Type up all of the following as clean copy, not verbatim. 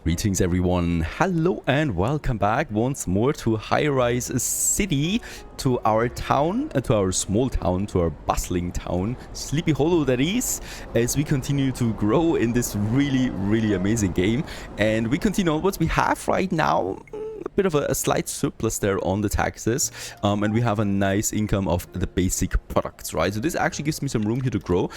Greetings everyone, hello and welcome back once more to Highrise City, to our town, to our small town, to our bustling town, Sleepy Hollow that is, as we continue to grow in this really amazing game. And we continue onwards. We have right now a bit of a slight surplus there on the taxes, and we have a nice income of the basic products, right? So this actually gives me some room here to grow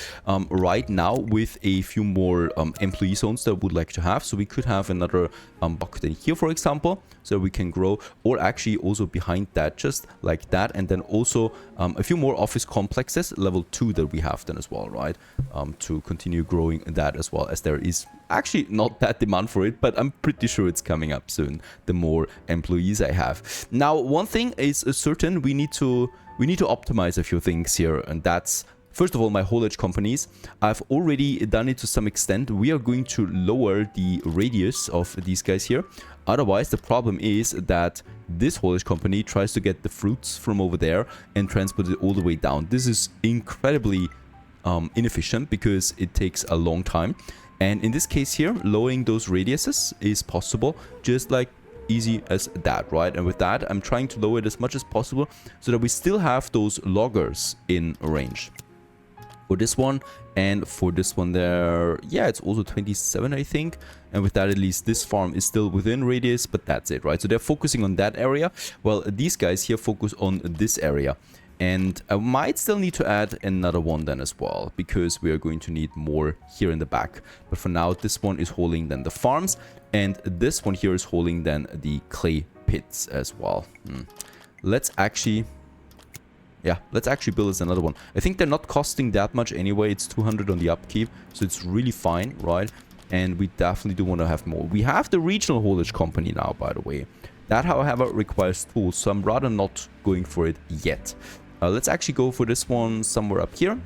right now with a few more employee zones that I would like to have. So we could have another bucket in here, for example, so we can grow, or actually also behind that, just like that, and then also a few more office complexes, level 2 that we have then as well, right? To continue growing that as well, as there is actually not that demand for it, but I'm pretty sure it's coming up soon, the more employees I have. Now, one thing is certain, we need to optimize a few things here, and that's first of all my haulage companies. I've already done it to some extent. We are going to lower the radius of these guys here. Otherwise, the problem is that this haulage company tries to get the fruits from over there and transport it all the way down. This is incredibly inefficient because it takes a long time. And in this case here, lowering those radiuses is possible, just like easy as that, right? And with that, I'm trying to lower it as much as possible so that we still have those loggers in range. For this one and for this one there, yeah, it's also 27, I think. And with that, at least this farm is still within radius, but that's it, right? So they're focusing on that area. Well, these guys here focus on this area. And I might still need to add another one then as well, because we are going to need more here in the back. But for now, this one is holding then the farms, and this one here is holding then the clay pits as well. Let's actually build us another one. I think they're not costing that much anyway. It's 200 on the upkeep, so it's really fine, right? And we definitely do want to have more. We have the regional haulage company now, by the way. That, however, requires tools, so I'm rather not going for it yet. Let's actually go for this one somewhere up here.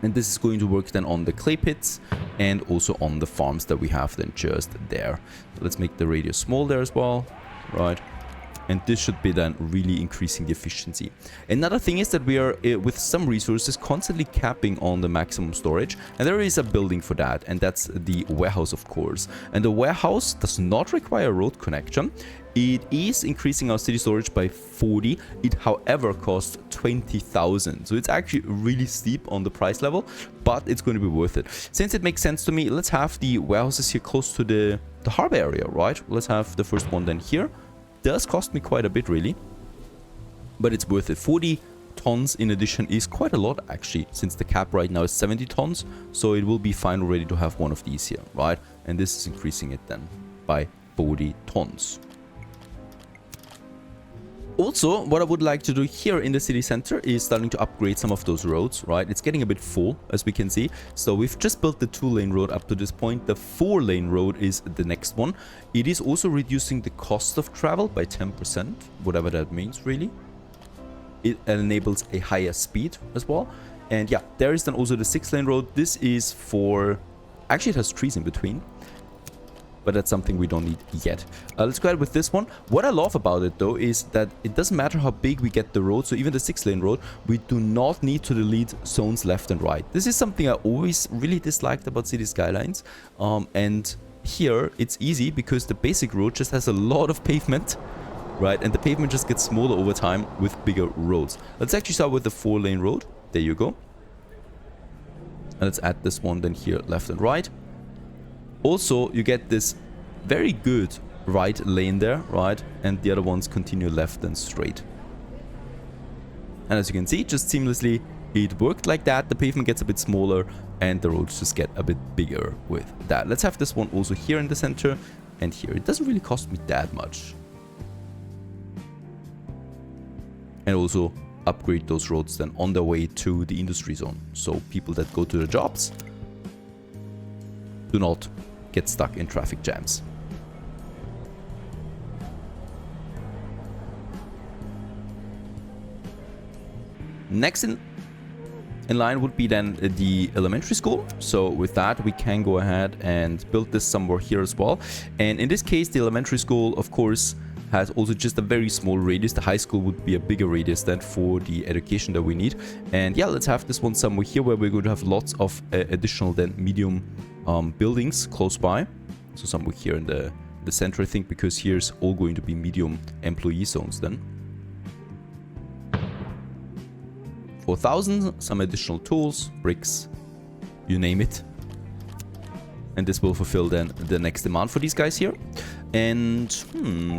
And this is going to work then on the clay pits and also on the farms that we have then just there. So let's make the radius small there as well, right? And this should be then really increasing the efficiency. Another thing is that we are, with some resources, constantly capping on the maximum storage. And there is a building for that, and that's the warehouse, of course. And the warehouse does not require a road connection. It is increasing our city storage by 40. It, however, costs 20,000. So it's actually really steep on the price level, but it's going to be worth it. Since it makes sense to me, let's have the warehouses here close to the harbor area, right? Let's have the first one then here. Does cost me quite a bit, really, but it's worth it. 40 tons in addition is quite a lot, actually, since the cap right now is 70 tons, so it will be fine already to have one of these here, right? And this is increasing it then by 40 tons. Also, what I would like to do here in the city center is starting to upgrade some of those roads, right? It's getting a bit full, as we can see. So we've just built the 2-lane road up to this point. The 4-lane road is the next one. It is also reducing the cost of travel by 10%, whatever that means, really. It enables a higher speed as well. And yeah, there is then also the 6-lane road. This is for... Actually, it has trees in between, but that's something we don't need yet. Let's go ahead with this one. What I love about it, though, is that it doesn't matter how big we get the road. So even the 6-lane road, we do not need to delete zones left and right. This is something I always really disliked about Cities Skylines. And here, it's easy because the basic road just has a lot of pavement, right? And the pavement just gets smaller over time with bigger roads. Let's actually start with the 4-lane road. There you go. And let's add this one then here, left and right. Also, you get this very good right lane there, right? And the other ones continue left and straight. And as you can see, just seamlessly, it worked like that. The pavement gets a bit smaller and the roads just get a bit bigger with that. Let's have this one also here in the center and here. It doesn't really cost me that much. And also upgrade those roads then on their way to the industry zone. So people that go to the jobs do not get stuck in traffic jams. Next in line would be then the elementary school. So with that, we can go ahead and build this somewhere here as well. And in this case, the elementary school, of course, has also just a very small radius. The high school would be a bigger radius than for the education that we need. And yeah, let's have this one somewhere here where we're going to have lots of additional then medium buildings close by. So somewhere here in the center, I think, because here's all going to be medium employee zones then. 4,000, some additional tools, bricks, you name it. And this will fulfill then the next demand for these guys here. And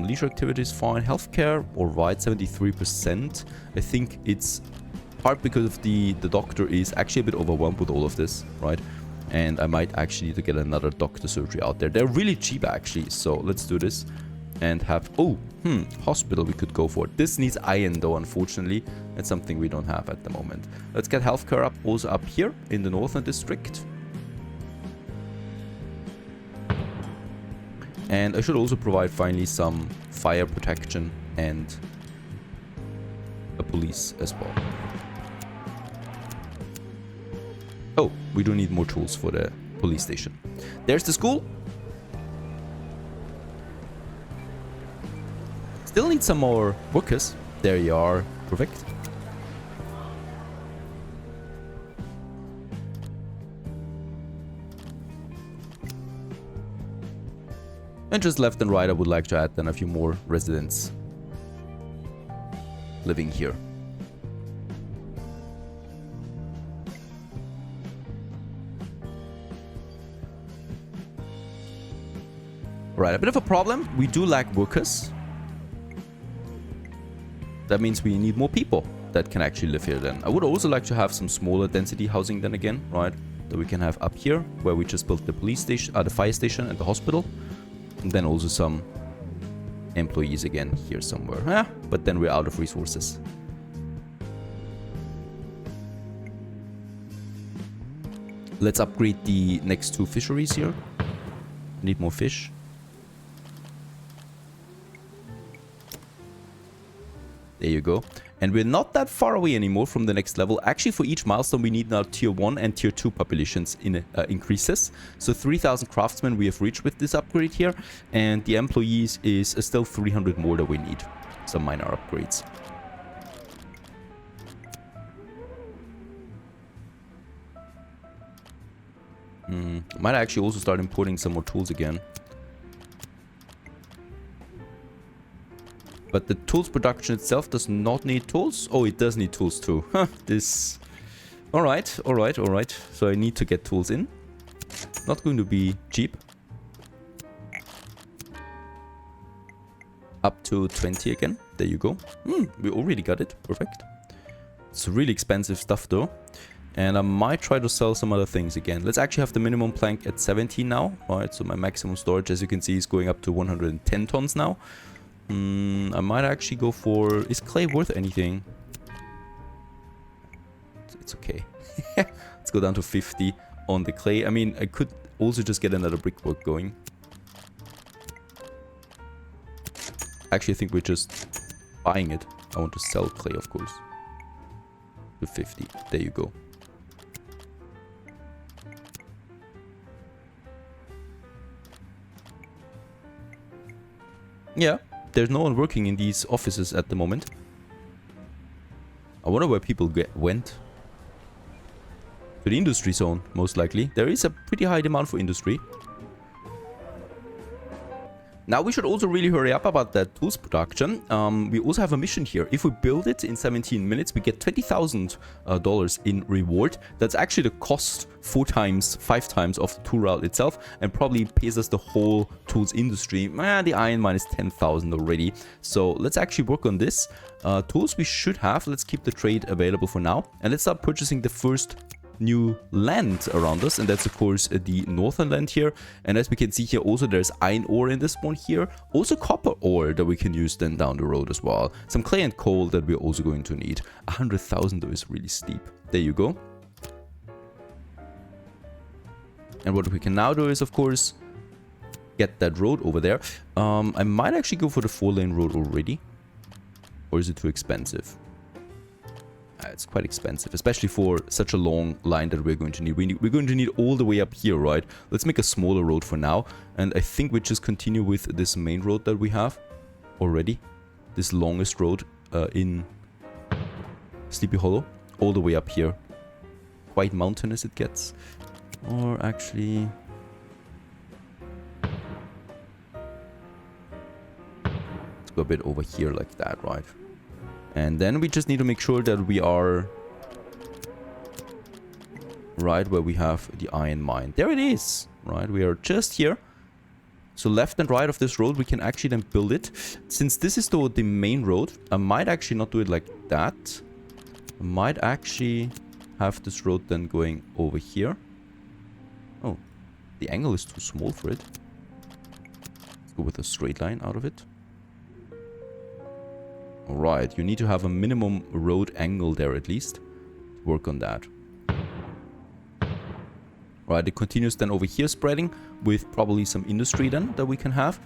leisure activities, fine. Healthcare, alright, 73%. I think it's part because of the doctor is actually a bit overwhelmed with all of this, right? And I might actually need to get another doctor surgery out there. They're really cheap actually, so let's do this. And have, hospital we could go for. This needs iron though, unfortunately. It's something we don't have at the moment. Let's get healthcare up, also up here in the northern district. And I should also provide finally some fire protection and a police as well. Oh, we do need more tools for the police station. There's the school. Still need some more workers. There you are. Perfect. And just left and right, I would like to add then a few more residents living here. Right, a bit of a problem. We do lack workers. That means we need more people that can actually live here then. I would also like to have some smaller density housing then again, right? That we can have up here, where we just built the police station, the fire station and the hospital. And then also some employees again here somewhere. Yeah, but then we're out of resources. Let's upgrade the next two fisheries here. Need more fish. There you go. And we're not that far away anymore from the next level. Actually, for each milestone, we need now tier 1 and tier 2 populations in increases. So 3,000 craftsmen we have reached with this upgrade here. And the employees is still 300 more that we need. Some minor upgrades. Might actually also start importing some more tools again. But the tools production itself does not need tools. Oh, it does need tools too. Huh, this... Alright, alright, alright. So I need to get tools in. Not going to be cheap. Up to 20 again. There you go. We already got it. Perfect. It's really expensive stuff though. And I might try to sell some other things again. Let's actually have the minimum plank at 17 now. Alright, so my maximum storage, as you can see, is going up to 110 tons now. I might actually go for... Is clay worth anything? It's okay. Let's go down to 50 on the clay. I mean, I could also just get another brickwork going. Actually, I think we're just buying it. I want to sell clay, of course. To 50. There you go. Yeah. There's no one working in these offices at the moment. I wonder where people went. To the industry zone, most likely. There is a pretty high demand for industry. Now we should also really hurry up about that tools production. We also have a mission here. If we build it in 17 minutes, we get $20,000 in reward. That's actually the cost 5 times of the tool route itself, and probably pays us the whole tools industry. The iron mine is 10,000 already. So let's actually work on this. Tools we should have. Let's keep the trade available for now. And let's start purchasing the first new land around us, and that's of course the northern land here. And as we can see here, also there's iron ore in this one here, also copper ore that we can use then down the road as well, some clay and coal that we're also going to need. 100,000 though is really steep. There you go. And what we can now do is of course get that road over there. I might actually go for the 4-lane road already, or is it too expensive? It's quite expensive, especially for such a long line that we're going to need. We're going to need all the way up here, right? Let's make a smaller road for now. And I think we just continue with this main road that we have already. This longest road in Sleepy Hollow. All the way up here. Quite mountainous it gets. Or actually... Let's go a bit over here like that, right? And then we just need to make sure that we are right where we have the iron mine. There it is, right? We are just here. So left and right of this road, we can actually then build it. Since this is the main road, I might actually not do it like that. I might actually have this road then going over here. Oh, the angle is too small for it. Let's go with a straight line out of it. Alright, you need to have a minimum road angle there at least. Work on that. Right, it continues then over here spreading with probably some industry then that we can have.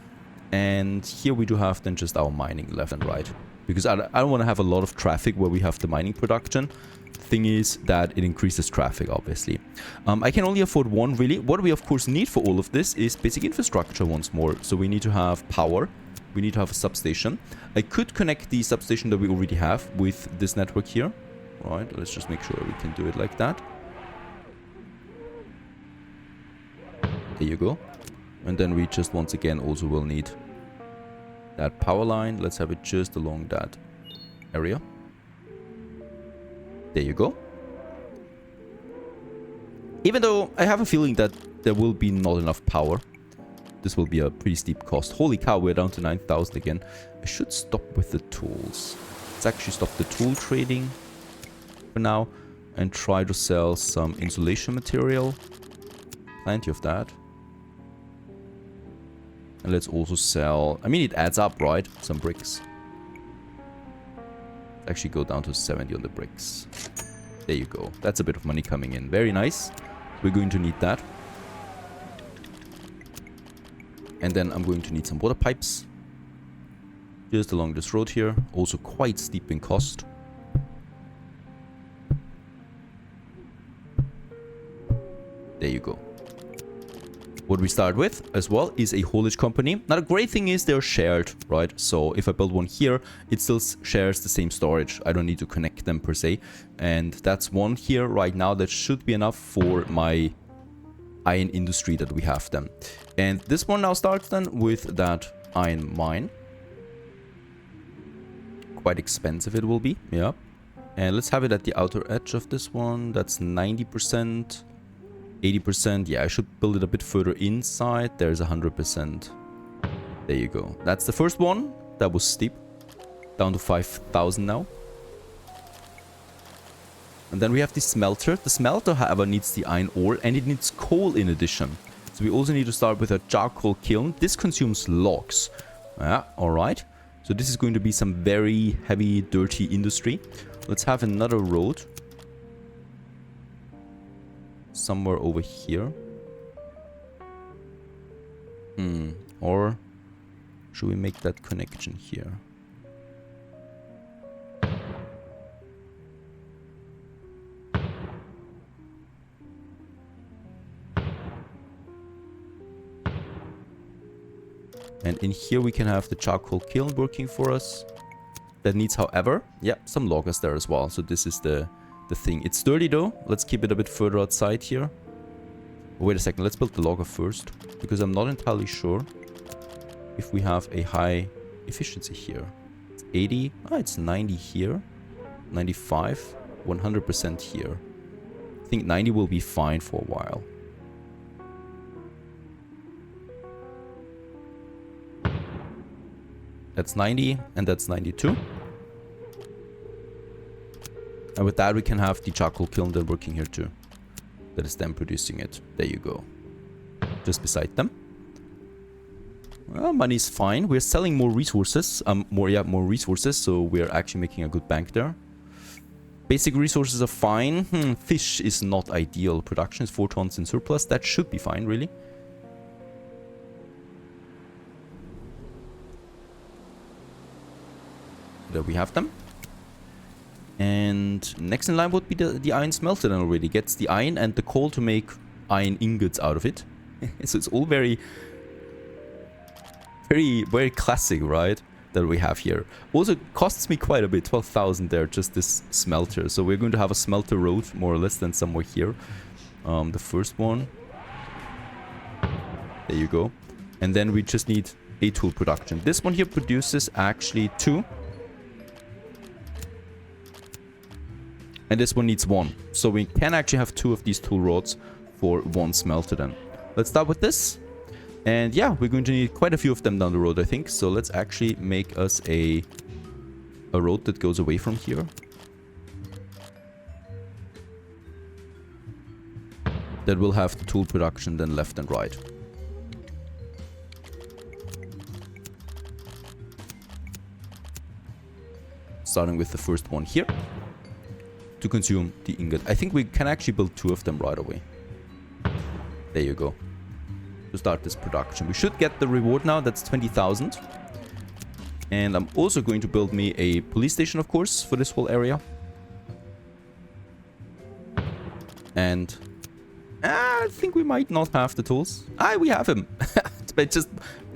And here we do have then just our mining left and right. Because I don't want to have a lot of traffic where we have the mining production. Thing is that it increases traffic, obviously. I can only afford one, really. What we, of course, need for all of this is basic infrastructure once more. So we need to have power. We need to have a substation. I could connect the substation that we already have with this network here. Right, let's just make sure we can do it like that. There you go. And then we just once again also will need that power line. Let's have it just along that area. There you go. Even though I have a feeling that there will be not enough power. This will be a pretty steep cost. Holy cow, we're down to 9,000 again. I should stop with the tools. Let's actually stop the tool trading for now. And try to sell some insulation material. Plenty of that. And let's also sell... I mean, it adds up, right? Some bricks. Actually go down to 70 on the bricks. There you go. That's a bit of money coming in. Very nice. We're going to need that. And then I'm going to need some water pipes. Just along this road here. Also quite steep in cost. There you go. What we start with as well is a haulage company. Now the great thing is they're shared, right? So if I build one here, it still shares the same storage. I don't need to connect them per se. And that's one here right now that should be enough for my iron industry that we have then. And this one now starts then with that iron mine. Quite expensive it will be, yeah. And let's have it at the outer edge of this one. That's 90%. 80%, yeah, I should build it a bit further inside. There's 100%. There you go. That's the first one. That was steep. Down to 5,000 now. And then we have the smelter. The smelter, however, needs the iron ore and it needs coal in addition. So we also need to start with a charcoal kiln. This consumes logs. Yeah, alright. So this is going to be some very heavy, dirty industry. Let's have another road. Somewhere over here. Or should we make that connection here? And in here we can have the charcoal kiln working for us. That needs, however, yeah, some loggers there as well. So this is the thing. It's dirty though. Let's keep it a bit further outside here. Oh, wait a second. Let's build the logger first. Because I'm not entirely sure if we have a high efficiency here. It's 80. Ah, it's 90 here. 95. 100% here. I think 90 will be fine for a while. That's 90 and that's 92. And with that we can have the charcoal kiln then working here too. That is then producing it. There you go. Just beside them. Well, money's fine. We're selling more resources. More resources. So we're actually making a good bank there. Basic resources are fine. Fish is not ideal. Production is 4 tons in surplus. That should be fine, really. There we have them. And next in line would be the iron smelter then already. Gets the iron and the coal to make iron ingots out of it. So it's all very classic, right? That we have here. Also costs me quite a bit. 12,000 there, just this smelter. So we're going to have a smelter road, more or less, than somewhere here. The first one. There you go. And then we just need a tool production. This one here produces actually 2. And this one needs 1. So we can actually have 2 of these tool rods for 1 smelter then. Let's start with this. And yeah, we're going to need quite a few of them down the road, I think. So let's actually make us a road that goes away from here. That will have the tool production then left and right. Starting with the first one here. To consume the ingot. I think we can actually build 2 of them right away. There you go. To start this production. We should get the reward now. That's 20,000. And I'm also going to build me a police station, of course, for this whole area. And I think we might not have the tools. We have him. But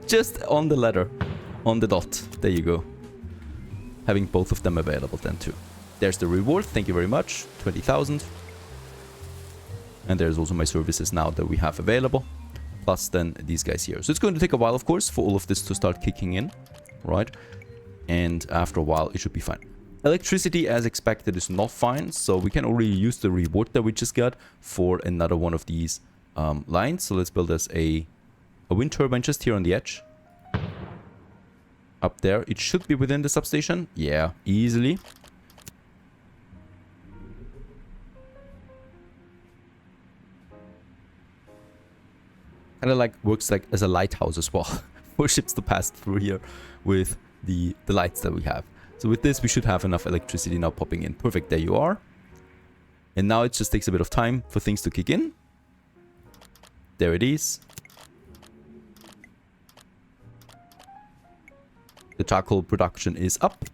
just on the ladder. On the dot. There you go. Having both of them available then too. There's the reward. Thank you very much. 20,000. And there's also my services now that we have available. Plus then these guys here. So it's going to take a while, of course, for all of this to start kicking in. Right? And after a while, it should be fine. Electricity, as expected, is not fine. So we can already use the reward that we just got for another one of these lines. So let's build us a wind turbine just here on the edge. Up there. It should be within the substation. Yeah, easily. Kind of like works like as a lighthouse as well for ships to pass through here with the lights that we have. So with this, we should have enough electricity now popping in. Perfect, there you are. And now it just takes a bit of time for things to kick in. There it is. The charcoal production is up.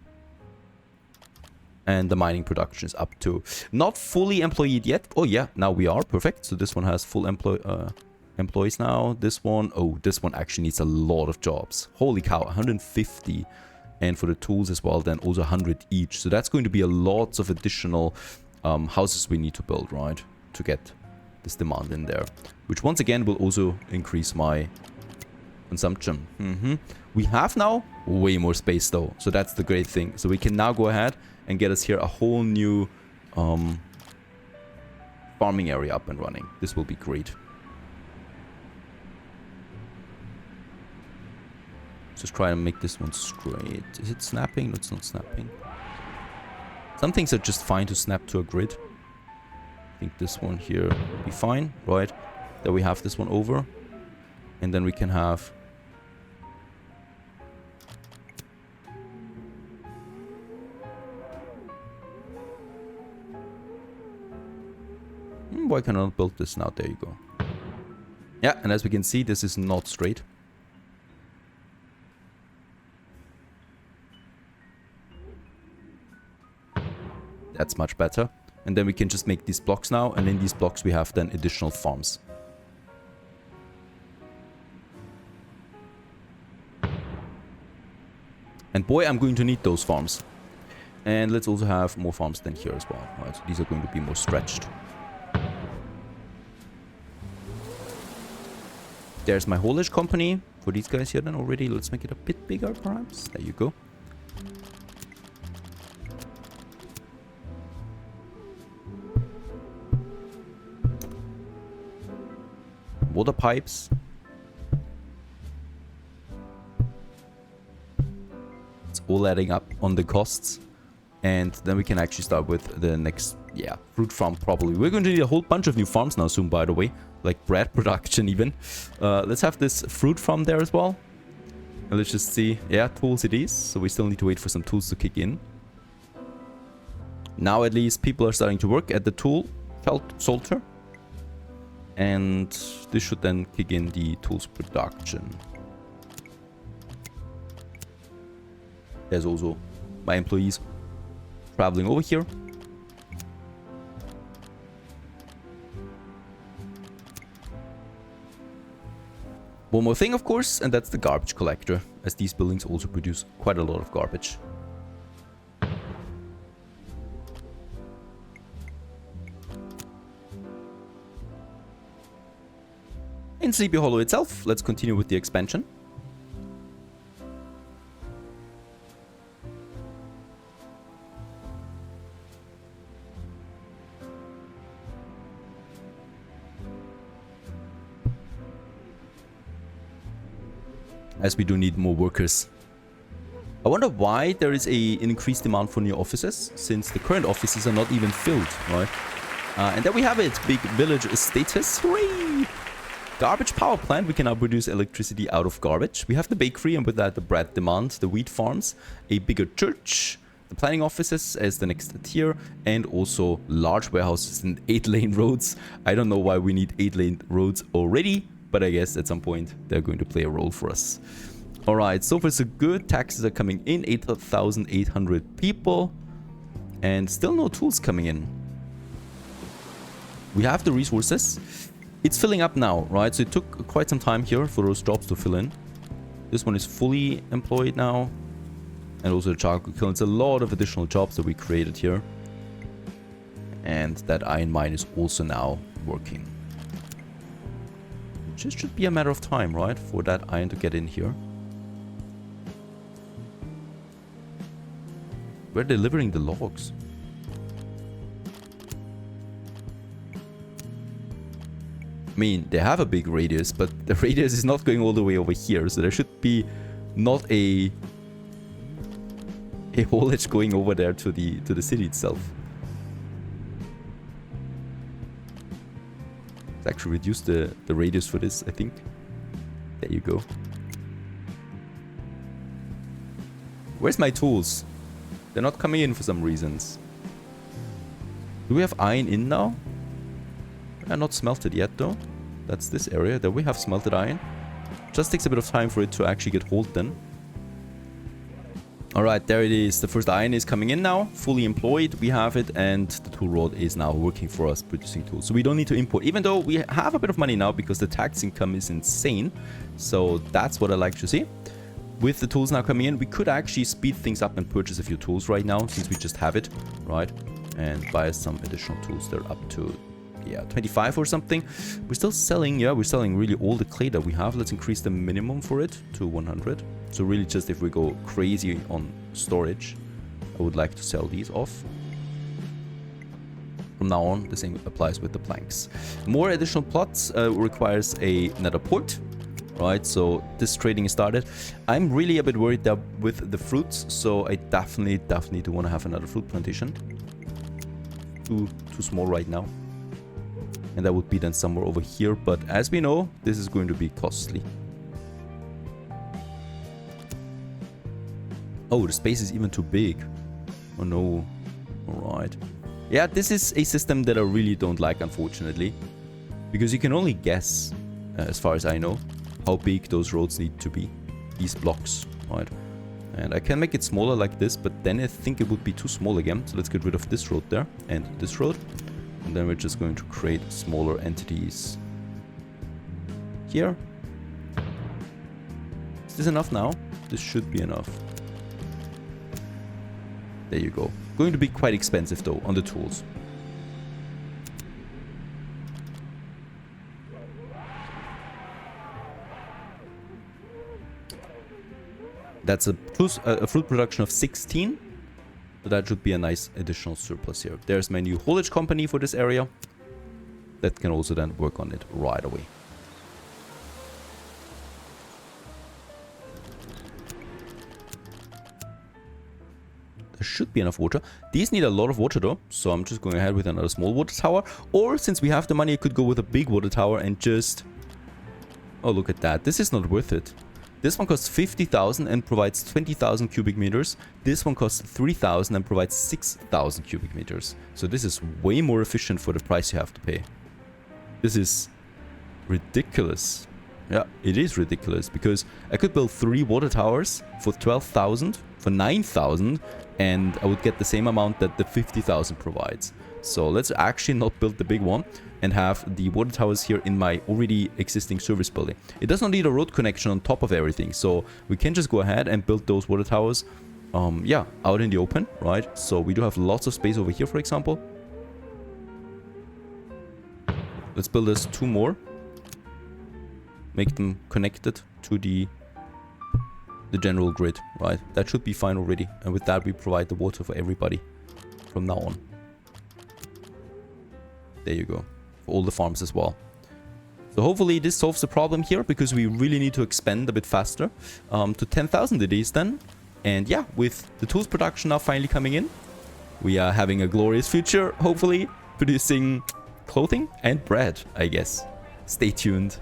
And the mining production is up too. Not fully employed yet. Oh yeah, now we are. Perfect. So this one has full employees now. This one, oh, this one actually needs a lot of jobs. Holy cow, 150. And for the tools as well, then also 100 each. So that's going to be a lot of additional houses we need to build, right? To get this demand in there. Which once again will also increase my consumption. We have now way more space though. So that's the great thing. So we can now go ahead and get us here a whole new farming area up and running. This will be great. Just try and make this one straight. Is it snapping? No, it's not snapping. Some things are just fine to snap to a grid. I think this one here will be fine, right? Then we have this one over. And then we can have... Why can I not build this now? There you go. Yeah, and as we can see, this is not straight. That's much better. And then we can just make these blocks now. And in these blocks we have then additional farms. And boy, I'm going to need those farms. And let's also have more farms than here as well. Right, so these are going to be more stretched. There's my haulage company for these guys here then already. Let's make it a bit bigger perhaps. There you go. Water pipes. It's all adding up on the costs. And then we can actually start with the next, yeah, fruit farm probably. We're going to need a whole bunch of new farms now soon, by the way. Like bread production even. Let's have this fruit farm there as well. And let's just see. Yeah, tools it is. So we still need to wait for some tools to kick in. Now at least people are starting to work at the tool salter. And this should then kick in the tools production. There's also my employees traveling over here. One more thing, of course, and that's the garbage collector, as these buildings also produce quite a lot of garbage. In Sleepy Hollow itself, let's continue with the expansion. as we do need more workers. I wonder why there is an increased demand for new offices, since the current offices are not even filled, right? And there we have it, big village status. Hooray! Garbage power plant, we can now produce electricity out of garbage. We have the bakery, and with that the bread demand, the wheat farms, a bigger church, the planning offices as the next tier, and also large warehouses and 8-lane roads. I don't know why we need 8-lane roads already, but I guess at some point they're going to play a role for us. Alright, so far so good. Taxes are coming in, 8,800 people. And still no tools coming in. We have the resources. It's filling up now, right? So it took quite some time here for those jobs to fill in. This one is fully employed now. And also the charcoal kiln. It's a lot of additional jobs that we created here. And that iron mine is also now working. It just should be a matter of time, right? For that iron to get in here. We're delivering the logs. I mean, they have a big radius, but the radius is not going all the way over here, so there should be not a haulage going over there to the city itself. Let's actually reduce the radius for this, I think. There you go. Where's my tools? They're not coming in for some reasons. Do we have iron in now? Not smelted yet though. That's this area. There we have smelted iron. Just takes a bit of time for it to actually get hauled then. Alright, there it is. The first iron is coming in now. Fully employed. We have it. And the tool rod is now working for us, producing tools. So we don't need to import. Even though we have a bit of money now because the tax income is insane. So that's what I like to see. With the tools now coming in, we could actually speed things up and purchase a few tools right now, since we just have it, right? And buy some additional tools. They're up to, yeah, 25 or something. We're still selling, yeah, we're selling really all the clay that we have. Let's increase the minimum for it to 100. So really just if we go crazy on storage, I would like to sell these off. From now on, the same applies with the planks. More additional plots requires another port. Right, so this trading started. I'm really a bit worried that with the fruits, so I definitely do want to have another fruit plantation. Too small right now. And that would be then somewhere over here, but as we know, this is going to be costly. Oh, the space is even too big. Oh no. Alright. Yeah, this is a system that I really don't like, unfortunately. Because you can only guess, as far as I know, how big those roads need to be, these blocks, right? And I can make it smaller like this, but then I think it would be too small again. So let's get rid of this road there and this road. And then we're just going to create smaller entities here. Is this enough now? This should be enough. There you go. Going to be quite expensive though on the tools. That's a fruit production of 16. So that should be a nice additional surplus here. There's my new haulage company for this area. That can also then work on it right away. There should be enough water. These need a lot of water though. So I'm just going ahead with another small water tower. Or since we have the money, I could go with a big water tower and just... Oh, look at that. This is not worth it. This one costs 50,000 and provides 20,000 cubic meters. This one costs 3,000 and provides 6,000 cubic meters. So this is way more efficient for the price you have to pay. This is ridiculous. Yeah, it is ridiculous because I could build 3 water towers for 12,000, for 9,000, and I would get the same amount that the 50,000 provides. So let's actually not build the big one and have the water towers here in my already existing service building. It does not need a road connection on top of everything, so we can just go ahead and build those water towers, yeah, out in the open, right? So we do have lots of space over here, for example. Let's build us 2 more. Make them connected to the general grid, right? That should be fine already. And with that, we provide the water for everybody from now on. There you go. For all the farms as well. So hopefully this solves the problem here, because we really need to expand a bit faster. To 10,000 it is then. And yeah, with the tools production now finally coming in, we are having a glorious future, hopefully, producing clothing and bread, I guess. Stay tuned.